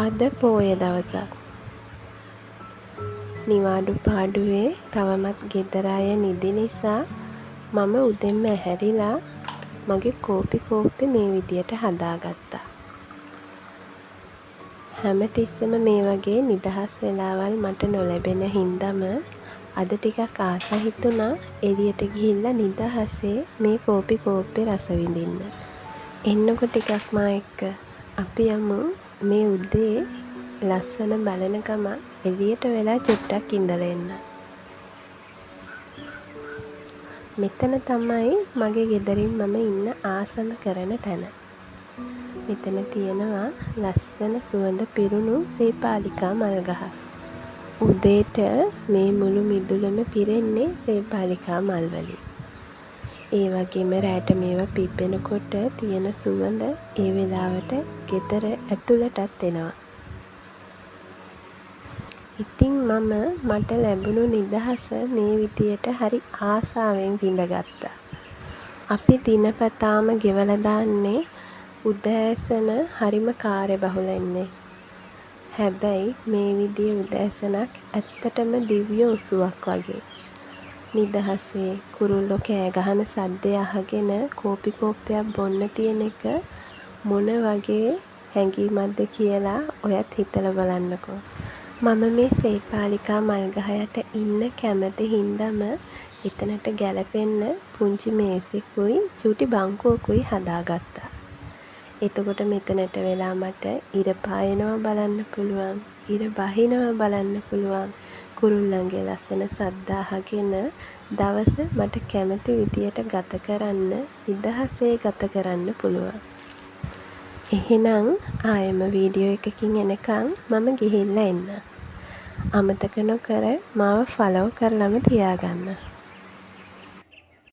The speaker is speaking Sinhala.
අද පෝය දවසක්. නිවාඩු පාඩුවේ තවමත් ගෙදර අය නිදි නිසා මම උදෙන්ම ඇහැරිලා මගේ කෝපි කෝප්පේ මේ විදියට හදාගත්තා. හැම තිස්සෙම මේ වගේ නිදහස් වෙලාවල් මට නොලැබෙන හින්දම අද ටිකක් ආස හිතුණා එළියට ගිහිල්ලා නිදහසේ මේ කෝපි කෝප්පේ රස විඳින්න. එන්නකො ටිකක් මා එක්ක අපි යමු මේ උදේ ලස්සන බලන ගම එළියට වෙලා චුට්ටක් ඉඳලා එන්න. මෙතන තමයි මගේ ගෙදරින් මම ඉන්න ආසම කරන තැන. මෙතන තියෙනවා ලස්සන සුවඳ පිරුණු සේපාලිකා මල් ගහක්. උදේට මේ මුළු මිදුලම පිරෙන්නේ සේපාලිකා මල් වලින්. ඒ වගේම රැට මේවා පිපෙනකොට තියෙන සුවඳ ඒ වෙලාවට ගෙදර ඇතුළටත් එනවා. ඉතින් මට ලැබුණු නිදහස මේ විදියට හරි ආසාවෙන් විඳගත්තා. අපි දිනපතාම ගෙවලා දාන්නේ උදෑසන හරිම කාර්යබහුලන්නේ. හැබැයි මේ විදිය උදෑසනක් ඇත්තටම දිව්‍ය උසුවක් වගේ. නිදහසේ කුරුල්ලෝ කෑ ගහන සද්දය අහගෙන කෝපි කෝප්පයක් බොන්න තියෙන එක මොන වගේ හැඟීමක්ද කියලා ඔයත් හිතලා බලන්නකෝ. මම මේ සේපාලිකා මල් ගහ යට ඉන්න කැමති හින්දාම එතනට ගැලපෙන්න පුංචි මේසෙකුයි චූටි බංකුවකුයි හදාගත්තා. එතකොට මෙතනට වෙලා මට ඉර පායනවා බලන්න පුළුවන්, ඉර බහිනවා බලන්න පුළුවන්. කුරුල්ලන්ගේ ලස්සන සද්ද අහගෙන දවස මට කැමති විදියට ගත කරන්න, නිදහසේ ගත කරන්න පුළුවන්. එහෙනම් ආයෙම වීඩියෝ එකකින් එනකන් මම ගිහිල්ලා එන්න. අමතක නොකර මාව ෆලෝ කරලම තියාගන්න.